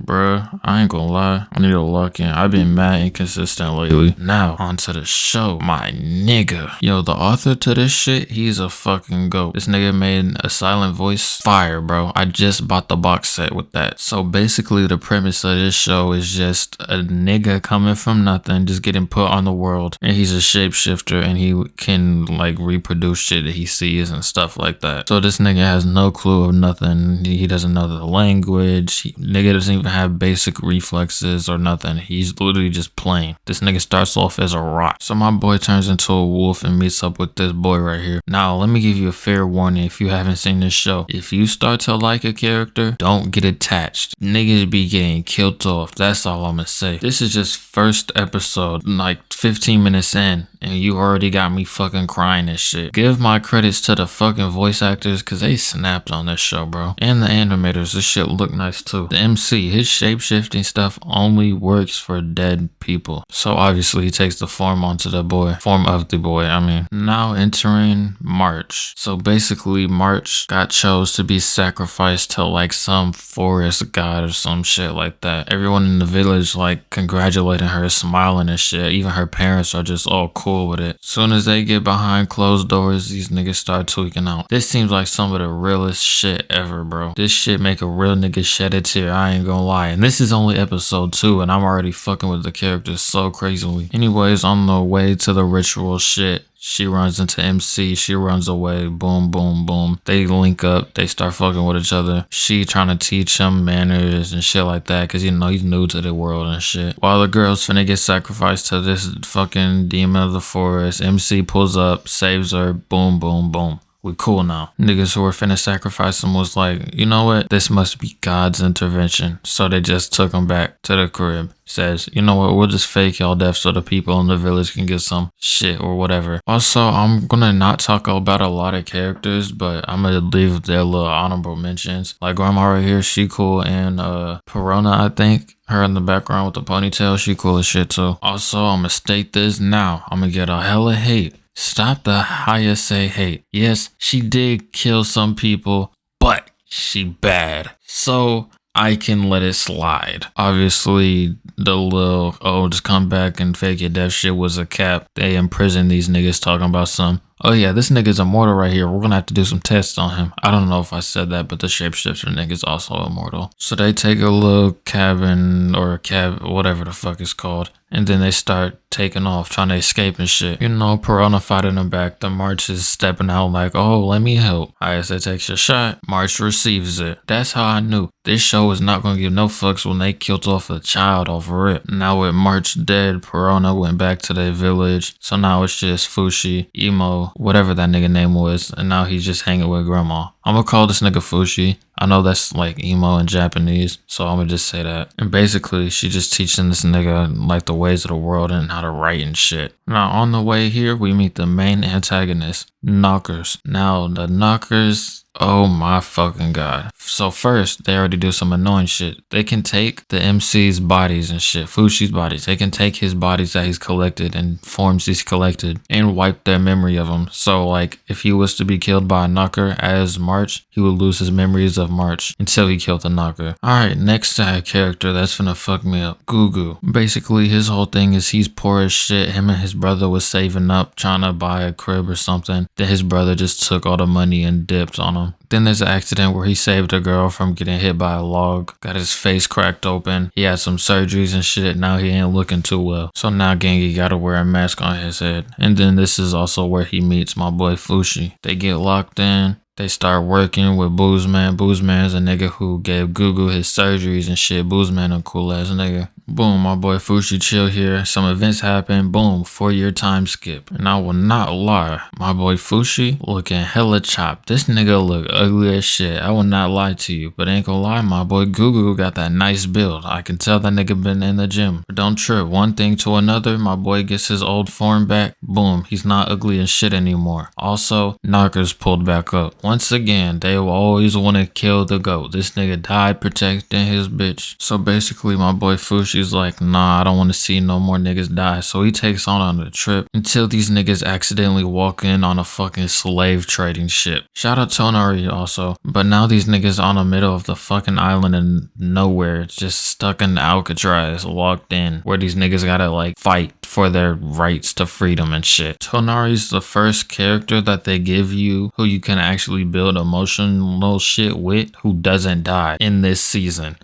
bruh. I ain't gonna lie. I need to lock in. I've been mad inconsistent lately. Now, onto the show, my nigga. Yo, the author to this shit, he's a fucking goat. This nigga made a silent voice fire, bro. I just bought the box set with that. So basically, the premise of this show is just a nigga coming from nothing, just getting put on the world. And he's a shapeshifter and he can like reproduce shit that he sees and stuff like that. So this nigga has no clue of nothing. He doesn't know the language. Nigga doesn't even have basic reflexes or nothing. He's literally just playing. This nigga starts off as a rock. So my boy turns into a wolf and meets up with this boy right here. Now, let me give you a fair warning if you haven't seen this show. If you start to like a character, don't get attached. Niggas be getting killed off. That's all I'm gonna say. This is just first episode, like 15 minutes in, and you already got me fucking crying and shit. Give my credits to the fucking voice actors because they snapped on this show, bro. And the animators, this shit look nice too. The MC, his shape-shifting stuff only works for dead people. So obviously he takes the form of the boy, I mean. Now entering March. So basically March got chose to be sacrificed to like some forest god or some shit like that. Everyone in the village like congratulating her, smiling and shit. Even her parents are just all cool with it. Soon as they get behind closed doors, these niggas start tweaking out. This seems like some of the realest shit ever, bro. This shit make a real nigga shed a tear, I ain't gonna lie. And this is only episode 2 and I'm already fucking with the characters so crazily. Anyways, on the way to the ritual shit, she runs into MC, she runs away, boom, boom, boom. They link up, they start fucking with each other. She trying to teach him manners and shit like that, cause you know he's new to the world and shit. While the girl's finna get sacrificed to this fucking demon of the forest, MC pulls up, saves her, boom, boom, boom. We cool now. Niggas who were finna sacrifice him was like, you know what? This must be God's intervention. So they just took him back to the crib. Says, you know what? We'll just fake y'all death so the people in the village can get some shit or whatever. Also, I'm gonna not talk about a lot of characters, but I'm gonna leave their little honorable mentions. Like Grandma right here, she cool. And Perona, I think. Her in the background with the ponytail, she cool as shit too. Also, I'm gonna state this now. I'm gonna get a hella hate. Stop the Hayase hate. Yes, she did kill some people, but she bad. So I can let it slide. Obviously, the little, just come back and fake your death shit was a cap. They imprisoned these niggas talking about some, oh yeah, this nigga's immortal right here. We're gonna have to do some tests on him. I don't know if I said that, but the shapeshifter nigga's also immortal. So they take a little cabin or whatever the fuck it's called. And then they start taking off, trying to escape and shit. You know, Perona fighting them back. The March is stepping out like, oh, let me help. Ayase takes a shot. March receives it. That's how I knew. This show is not gonna give no fucks when they killed off a child off rip. Now with March dead, Perona went back to their village. So now it's just Fushi, Emo, whatever that nigga name was. And now he's just hanging with Grandma. I'm gonna call this nigga Fushi. I know that's like emo in Japanese, so I'm gonna just say that. And basically, she just teaching this nigga like the ways of the world and how to write and shit. Now, on the way here, we meet the main antagonist, Knockers. Now, the Knockers, oh my fucking god. So first, they already do some annoying shit. They can take the MC's bodies and shit, Fushi's bodies. They can take his bodies that he's collected and forms he's collected and wipe their memory of them. So like, if he was to be killed by a Knocker as March, he would lose his memories of March until he killed the Knocker. Alright, next character that's finna fuck me up, Gugu. Basically, his whole thing is he's poor as shit. Him and his brother was saving up, trying to buy a crib or something. Then his brother just took all the money and dipped on him. Then there's an accident where he saved a girl from getting hit by a log, got his face cracked open. He had some surgeries and shit. Now he ain't looking too well. So now Gengi gotta wear a mask on his head. And then this is also where he meets my boy Fushi. They get locked in. They start working with Boozman. Boozman's a nigga who gave Gugu his surgeries and shit. Boozman a cool ass nigga. Boom, my boy Fushi chill here. Some events happen. Boom, 4-year time skip. And I will not lie, my boy Fushi looking hella chopped. This nigga look ugly as shit. I will not lie to you. But ain't gonna lie, my boy Gugu got that nice build. I can tell that nigga been in the gym. But don't trip, one thing to another, my boy gets his old form back. Boom, he's not ugly as shit anymore. Also, Knockers pulled back up. Once again, they will always want to kill the GOAT. This nigga died protecting his bitch. So basically, my boy Fushi Fushi's like, nah, I don't want to see no more niggas die. So he takes on the trip until these niggas accidentally walk in on a fucking slave trading ship. Shout out Tonari also. But now these niggas on the middle of the fucking island in nowhere, just stuck in Alcatraz, locked in, where these niggas gotta like fight for their rights to freedom and shit. Tonari's the first character that they give you who you can actually build emotional shit with who doesn't die in this season.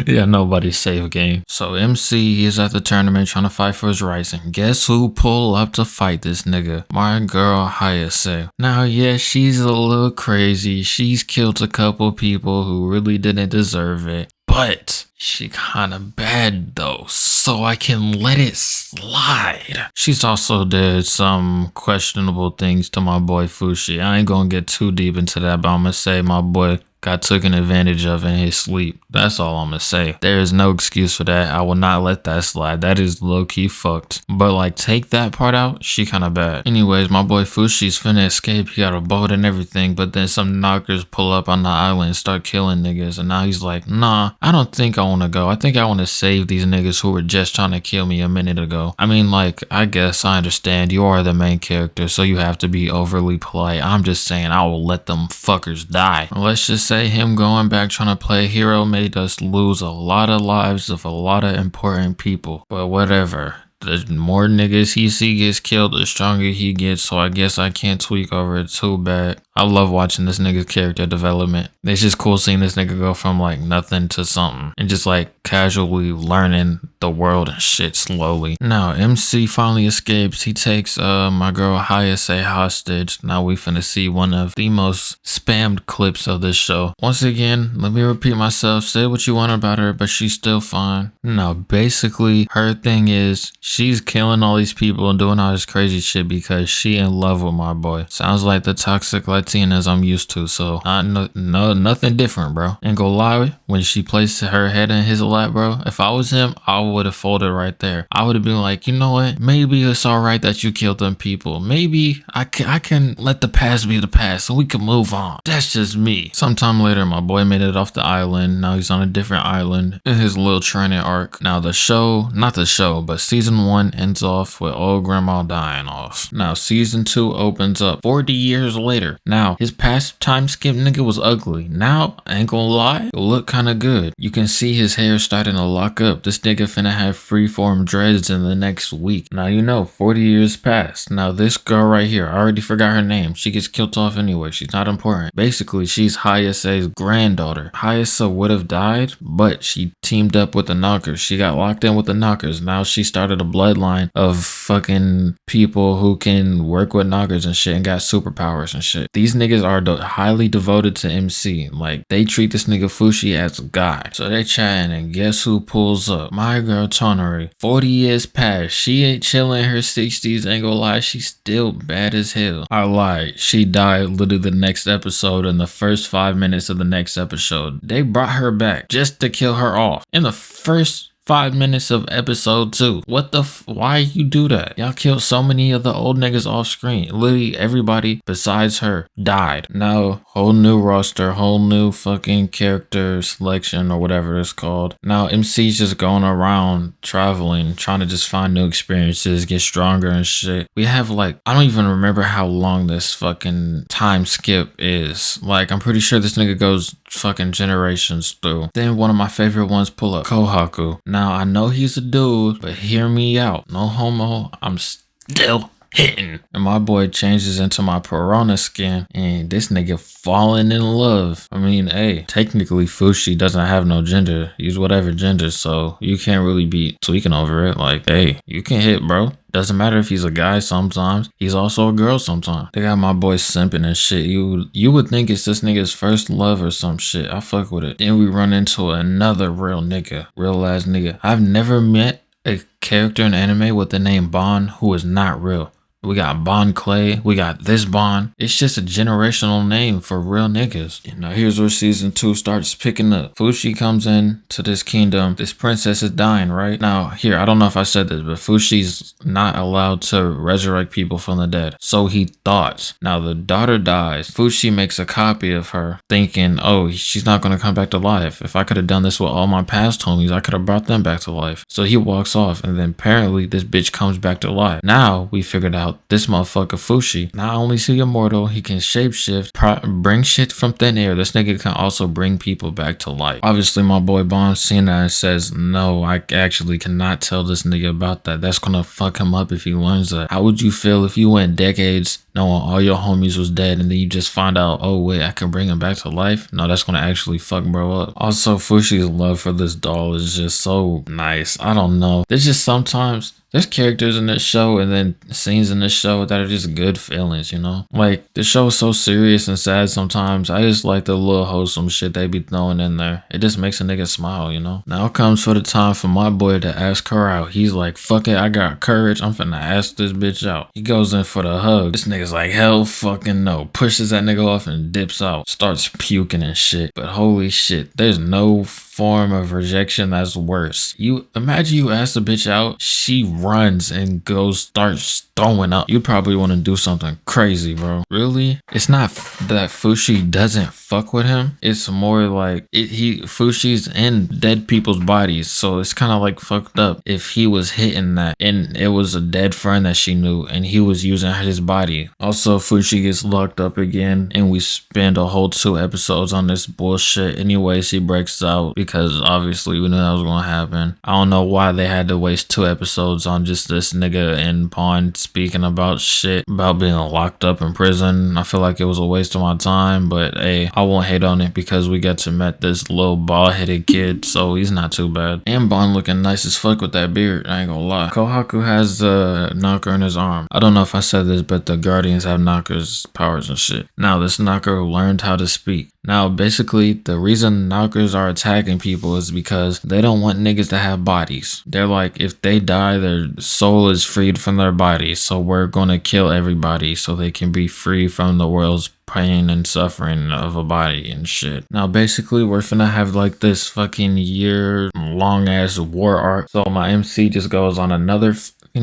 Yeah, nobody's safe game. So MC is at the tournament trying to fight for his rights, and guess who pull up to fight this nigga? My girl Hayase. Now yeah, she's a little crazy. She's killed a couple people who really didn't deserve it. But she kinda bad though, so I can let it slide. She's also did some questionable things to my boy Fushi. I ain't gonna get too deep into that, but I'm gonna say my boy got taken advantage of in his sleep. That's all I'm gonna say. There is no excuse for that. I will not let that slide. That is low-key fucked. But like, take that part out, she kinda bad. Anyways, my boy Fushi's finna escape. He got a boat and everything, but then some knockers pull up on the island and start killing niggas, and now he's like, nah, I don't think I wanna go. I think I wanna save these niggas who were just trying to kill me a minute ago. I mean, like, I guess I understand you are the main character, so you have to be overly polite. I'm just saying I will let them fuckers die. Let's just say him going back trying to play hero made us lose a lot of lives of a lot of important people. But whatever. The more niggas he see gets killed, the stronger he gets, so I guess I can't tweak over it too bad. I love watching this nigga's character development. It's just cool seeing this nigga go from like nothing to something and just like casually learning the world and shit slowly. Now MC finally escapes. He takes my girl Hayase hostage. Now we finna see one of the most spammed clips of this show. Once again, let me repeat myself. Say what you want about her, but she's still fine. Now basically her thing is she's killing all these people and doing all this crazy shit because she in love with my boy. Sounds like the toxic Latinas I'm used to, so nothing different, bro. Ain't gonna lie, when she placed her head in his lap, bro, if I was him, I would have folded right there. I would have been like, you know what? Maybe it's alright that you killed them people. Maybe I can let the past be the past so we can move on. That's just me. Sometime later, my boy made it off the island. Now he's on a different island in his little training arc. Now the show, not the show, but season 1 ends off with old grandma dying off. Now season 2 opens up 40 years later. Now his past time skip nigga was ugly. Now, I ain't gonna lie, it look kinda good. You can see his hair starting to lock up. This nigga finna have freeform dreads in the next week. Now you know, 40 years passed. Now this girl right here, I already forgot her name. She gets killed off anyway. She's not important. Basically, she's Hayase's granddaughter. Hayase would have died, but she teamed up with the knockers. She got locked in with the knockers. Now she started a bloodline of fucking people who can work with knockers and shit and got superpowers and shit. These niggas are highly devoted to MC. Like, they treat this nigga Fushi as a god. So they chatting, and guess who pulls up? My girl Tonari. 40 years past. She ain't chilling in her 60s. Ain't gonna lie, she's still bad as hell. I lied. She died literally the next episode in the first 5 minutes of the next episode. They brought her back just to kill her off. In the first 5 minutes of episode 2. What the why you do that? Y'all killed so many of the old niggas off screen. Literally everybody besides her died. Now, whole new roster, whole new fucking character selection or whatever it's called. Now MC's just going around traveling, trying to just find new experiences, get stronger and shit. We have like, I don't even remember how long this fucking time skip is. Like, I'm pretty sure this nigga goes fucking generations through. Then one of my favorite ones pull up, Kohaku. Now I know he's a dude, but hear me out. No homo, I'm still hitting. And my boy changes into my piranha skin, and this nigga falling in love. I mean, hey, technically Fushi doesn't have no gender. He's whatever gender, so you can't really be tweaking over it. Like, hey, you can hit, bro. Doesn't matter if he's a guy sometimes. He's also a girl sometimes. They got my boy simping and shit. You would think it's this nigga's first love or some shit. I fuck with it. Then we run into another real nigga. Real ass nigga. I've never met a character in anime with the name Bond who is not real. we got Bond Clay, we got this Bond. It's just a generational name for real niggas. You know, here's where season 2 starts picking up. Fushi comes in to this kingdom. This princess is dying, right? Now, here, I don't know if I said this, but Fushi's not allowed to resurrect people from the dead. So he thought. Now, the daughter dies. Fushi makes a copy of her, thinking, oh, she's not going to come back to life. If I could have done this with all my past homies, I could have brought them back to life. So he walks off, and then apparently this bitch comes back to life. Now, we figured out this motherfucker Fushi, not only is he immortal, he can shapeshift, bring shit from thin air. This nigga can also bring people back to life. Obviously, my boy Bond seen that and says, no, I actually cannot tell this nigga about that. That's gonna fuck him up if he learns that. How would you feel if you went decades knowing all your homies was dead and then you just find out, oh wait, I can bring him back to life? No, that's gonna actually fuck bro up. Also, Fushi's love for this doll is just so nice. I don't know. There's just sometimes there's characters in this show and then scenes in this show that are just good feelings, you know? Like, the show is so serious and sad sometimes. I just like the little wholesome shit they be throwing in there. It just makes a nigga smile, you know? Now it comes for the time for my boy to ask her out. He's like, fuck it, I got courage. I'm finna ask this bitch out. He goes in for the hug. This nigga's like, hell fucking no. Pushes that nigga off and dips out. Starts puking and shit. But holy shit, there's no form of rejection that's worse. You imagine you ask the bitch out, she runs and starts throwing up. You probably want to do something crazy, bro. Really? It's not that Fushi doesn't fuck with him. It's more like Fushi's in dead people's bodies, so it's kind of like fucked up if he was hitting that and it was a dead friend that she knew and he was using his body. Also, Fushi gets locked up again and we spend a whole 2 episodes on this bullshit. Anyways, he breaks out because obviously we knew that was gonna happen. I don't know why they had to waste 2 episodes on just this nigga and Pawn speaking about shit about being locked up in prison. I feel like it was a waste of my time, but hey, I won't hate on it because we got to meet this little bald-headed kid, so he's not too bad. And Bond looking nice as fuck with that beard, I ain't gonna lie. Kohaku has the knocker in his arm. I don't know if I said this, but the Guardians have knockers powers and shit. Now this knocker learned how to speak. Now, basically, the reason knockers are attacking people is because they don't want niggas to have bodies. They're like, if they die, their soul is freed from their body, so we're gonna kill everybody so they can be free from the world's pain and suffering of a body and shit. Now, basically, we're finna have like this fucking year-long ass war arc. So my MC just goes on another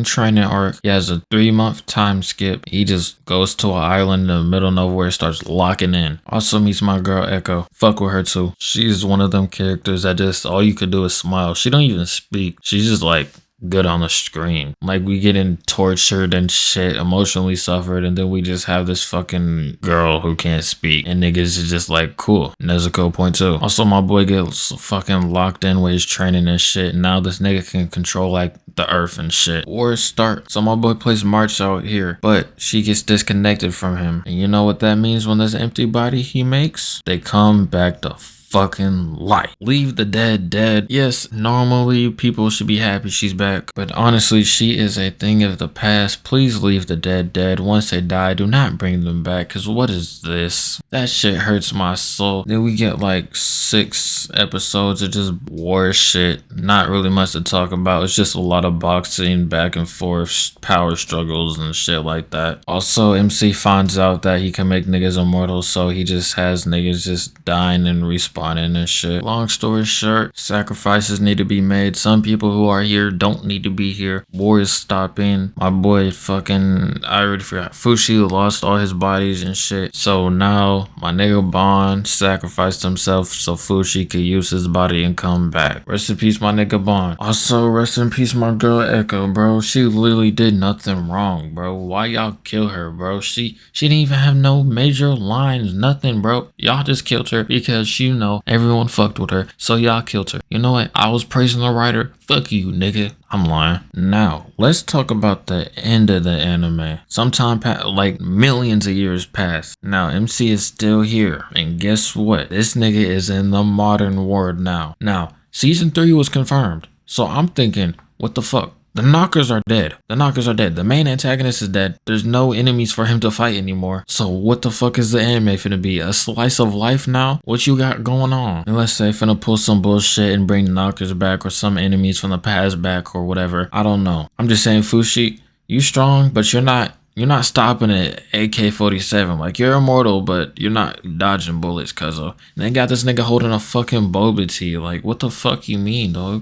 training arc. He has a 3-month time skip. He just goes to an island in the middle of nowhere, starts locking in. Also meets my girl Echo. Fuck with her too. She's one of them characters that just all you could do is smile. She don't even speak. She's just like good on the screen. Like, we getting tortured and shit, emotionally suffered, and then we just have this fucking girl who can't speak, and niggas is just like, cool. Nezuko point 2. Also, my boy gets fucking locked in with his training and shit, and now this nigga can control like the earth and shit. Wars start. So my boy plays March out here, but she gets disconnected from him. And you know what that means when there's an empty body he makes? They come back to fucking life. Leave the dead dead. Yes, normally people should be happy she's back, but honestly, she is a thing of the past. Please leave the dead dead. Once they die, do not bring them back, because what is this? That shit hurts my soul. Then we get like 6 episodes of just war shit. Not really much to talk about. It's just a lot of boxing, back and forth, power struggles and shit like that. Also, MC finds out that he can make niggas immortal, so he just has niggas just dying and respawning and shit. Long story short, sacrifices need to be made. Some people who are here don't need to be here. War is stopping. My boy fucking, I already forgot, Fushi lost all his bodies and shit. So now my nigga Bond sacrificed himself so Fushi could use his body and come back. Rest in peace, my nigga Bond. Also, rest in peace, my girl Echo, bro. She literally did nothing wrong, bro. Why y'all kill her, bro? She didn't even have no major lines, nothing, bro. Y'all just killed her because, you know, everyone fucked with her, so y'all killed her. You know what? I was praising the writer. Fuck you, nigga. I'm lying. Now, let's talk about the end of the anime. Sometime like millions of years passed. Now, MC is still here. And guess what? This nigga is in the modern world now. Now, season 3 was confirmed. So I'm thinking, what the fuck? The knockers are dead. The knockers are dead. The main antagonist is dead. There's no enemies for him to fight anymore. So what the fuck is the anime finna be? A slice of life now? What you got going on? Unless they finna pull some bullshit and bring the knockers back or some enemies from the past back or whatever. I don't know. I'm just saying, Fushi, you strong, but you're not You're not stopping at AK-47. Like, you're immortal, but you're not dodging bullets, cuzzo. They got this nigga holding a fucking boba tea. Like, what the fuck you mean, dog?